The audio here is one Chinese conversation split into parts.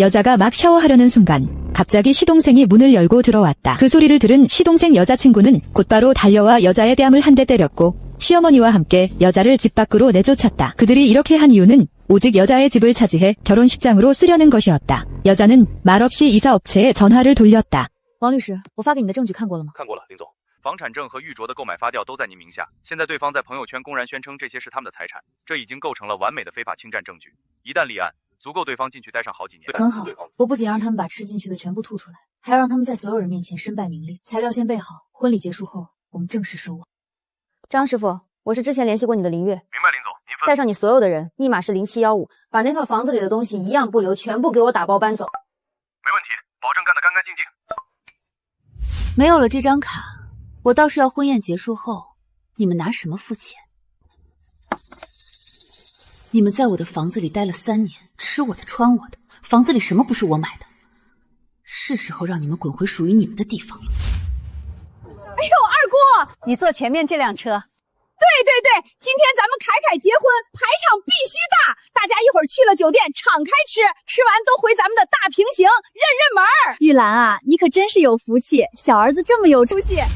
여자가 막 샤워하려는 순간 갑자기 시동생이 문을 열고 들어왔다. 그 소리를 들은 시동생 여자친구는 곧바로 달려와 여자의 뺨을 한 대 때렸고 시어머니와 함께 여자를 집 밖으로 내쫓았다. 그들이 이렇게 한 이유는 오직 여자의 집을 차지해 결혼식장으로 쓰려는 것이었다. 여자는 말없이 이사업체에 전화를 돌렸다. 王律师，我发给你的证据看过了吗？看过了，林总。房产证和玉镯的购买发票都在您名下，现在对方在朋友圈公然宣称这些是他们的财产，这已经构成了完美的非法侵占证据。一旦立案，足够对方进去待上好几年。很好，我不仅让他们把吃进去的全部吐出来，还要让他们在所有人面前身败名裂。材料先备好，婚礼结束后我们正式收网。张师傅，我是之前联系过你的林月。明白，林总，您带上你所有的人，密码是0715，把那套房子里的东西一样不留，全部给我打包搬走。没问题，保证干得干干净净。没有了这张卡，我倒是要婚宴结束后，你们拿什么付钱？你们在我的房子里待了3年，吃我的穿我的，房子里什么不是我买的？是时候让你们滚回属于你们的地方了。哎呦，二姑，你坐前面这辆车。对，今天咱们凯凯结婚，排场必须大，大家一会儿去了酒店敞开吃，吃完都回咱们的大平行认门儿。玉兰啊，你可真是有福气，小儿子这么有出息。哎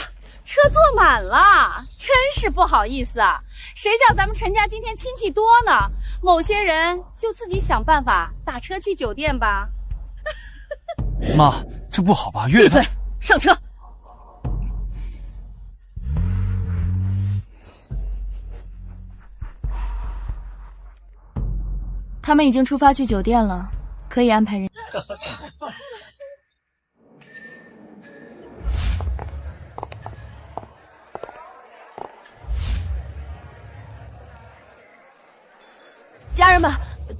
呀，车坐满了，真是不好意思啊！谁叫咱们陈家今天亲戚多呢？某些人就自己想办法打车去酒店吧。妈，这不好吧？闭嘴，上车。他们已经出发去酒店了，可以安排人。家人们，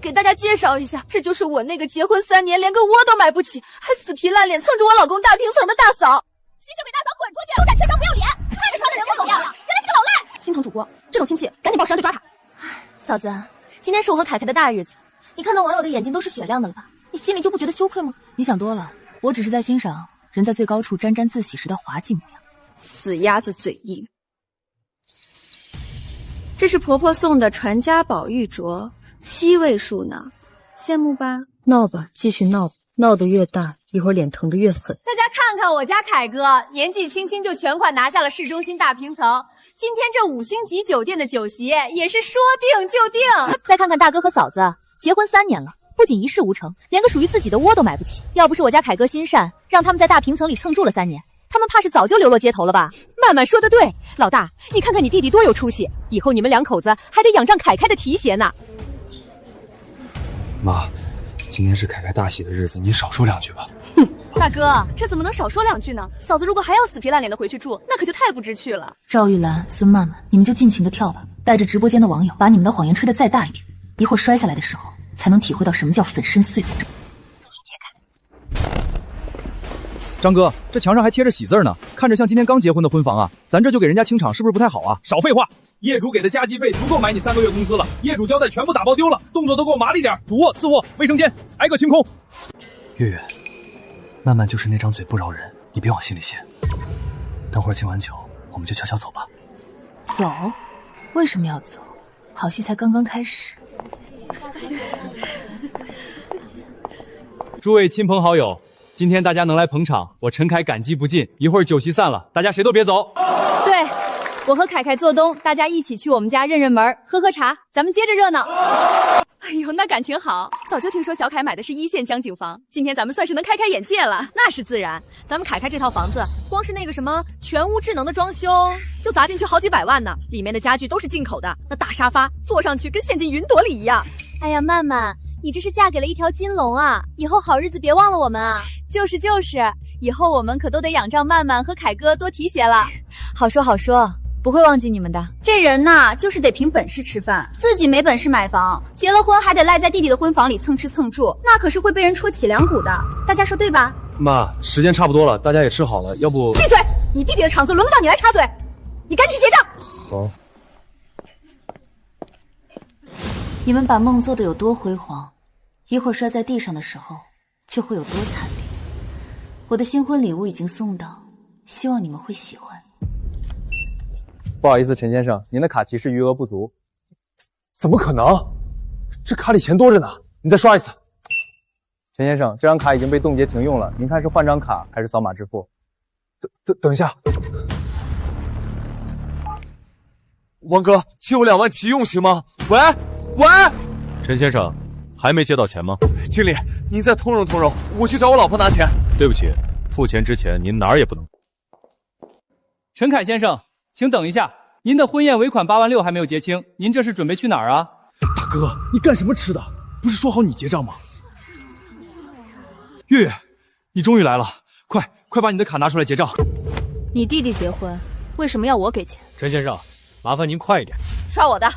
给大家介绍一下，这就是我那个结婚3年连个窝都买不起，还死皮赖脸蹭着我老公大平层的大嫂。新秀给大嫂滚出去！狗展缺张不要脸，看着穿的人模狗样，原来是个老赖。心疼主播，这种亲戚赶紧报食安队抓他。嫂子，今天是我和凯凯的大日子，你看到网友的眼睛都是雪亮的了吧？你心里就不觉得羞愧吗？你想多了，我只是在欣赏人在最高处沾沾自喜时的滑稽模样。死鸭子嘴硬。这是婆婆送的传家宝玉镯，7位数呢，羡慕吧？闹吧，继续闹吧，闹得越大，一会儿脸疼得越狠。大家看看我家凯哥，年纪轻轻就全款拿下了市中心大平层。今天这5星级酒店的酒席也是说定就定。再看看大哥和嫂子，结婚3年了，不仅一事无成，连个属于自己的窝都买不起。要不是我家凯哥心善，让他们在大平层里蹭住了3年，他们怕是早就流落街头了吧？曼曼说的对，老大，你看看你弟弟多有出息，以后你们2口子还得仰仗凯凯的提携呢。妈，今天是凯凯大喜的日子，您少说2句吧。大哥，这怎么能少说2句呢？嫂子如果还要死皮赖脸的回去住，那可就太不知趣了。赵玉兰、孙曼曼，你们就尽情的跳吧，带着直播间的网友，把你们的谎言吹得再大一点，一会儿摔下来的时候，才能体会到什么叫粉身碎骨。张哥，这墙上还贴着喜字呢，看着像今天刚结婚的婚房啊，咱这就给人家清场，是不是不太好啊？少废话，业主给的加急费足够买你3个月工资了，业主交代全部打包丢了，动作都给我麻利点，主卧、次卧、卫生间挨个清空。月月，曼曼就是那张嘴不饶人，你别往心里陷。等会儿敬完酒，我们就悄悄走吧。走？为什么要走？好戏才刚刚开始。诸位亲朋好友，今天大家能来捧场，我陈凯感激不尽。一会儿酒席散了，大家谁都别走。对，我和凯凯做东，大家一起去我们家认门，喝喝茶，咱们接着热闹。哎呦，那感情好！早就听说小凯买的是1线江景房，今天咱们算是能开开眼界了。那是自然，咱们凯凯这套房子，光是那个什么全屋智能的装修，就砸进去好几百万呢。里面的家具都是进口的，那大沙发坐上去跟陷进云朵里一样。哎呀，曼曼，你这是嫁给了一条金龙啊！以后好日子别忘了我们啊！就是，以后我们可都得仰仗曼曼和凯哥多提携了。好说好说，不会忘记你们的。这人呐，就是得凭本事吃饭，自己没本事买房，结了婚还得赖在弟弟的婚房里蹭吃蹭住，那可是会被人戳脊梁骨的。大家说对吧？妈，时间差不多了，大家也吃好了，要不……闭嘴！你弟弟的场子轮得到你来插嘴？你赶紧结账。好。你们把梦做得有多辉煌，一会儿摔在地上的时候就会有多惨烈。我的新婚礼物已经送到，希望你们会喜欢。不好意思，陈先生，您的卡提示余额不足。怎么可能？这卡里钱多着呢，你再刷一次。陈先生，这张卡已经被冻结停用了，您看是换张卡还是扫码支付？等一下，王哥，借我2万急用行吗？喂，陈先生，还没接到钱吗？经理，您再通融通融，我去找我老婆拿钱。对不起，付钱之前您哪儿也不能。陈凯先生，请等一下，您的婚宴尾款8万6还没有结清，您这是准备去哪儿啊？大哥，你干什么吃的？不是说好你结账吗？月月，你终于来了，快把你的卡拿出来结账。你弟弟结婚，为什么要我给钱？陈先生，麻烦您快一点。刷我的。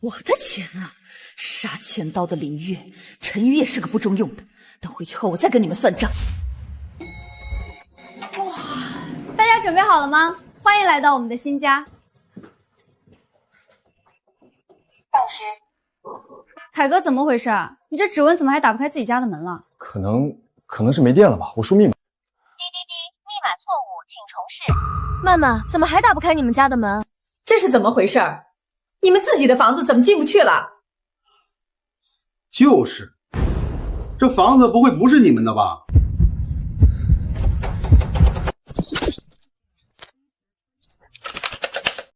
我的钱啊！杀千刀的林月，陈宇也是个不中用的。等回去后我再跟你们算账。大家准备好了吗？欢迎来到我们的新家。凯哥，怎么回事？你这指纹怎么还打不开自己家的门了？可能是没电了吧，我输密码。滴滴滴，密码错误，请重试。曼曼，怎么还打不开你们家的门？这是怎么回事？你们自己的房子怎么进不去了？就是，这房子不会不是你们的吧？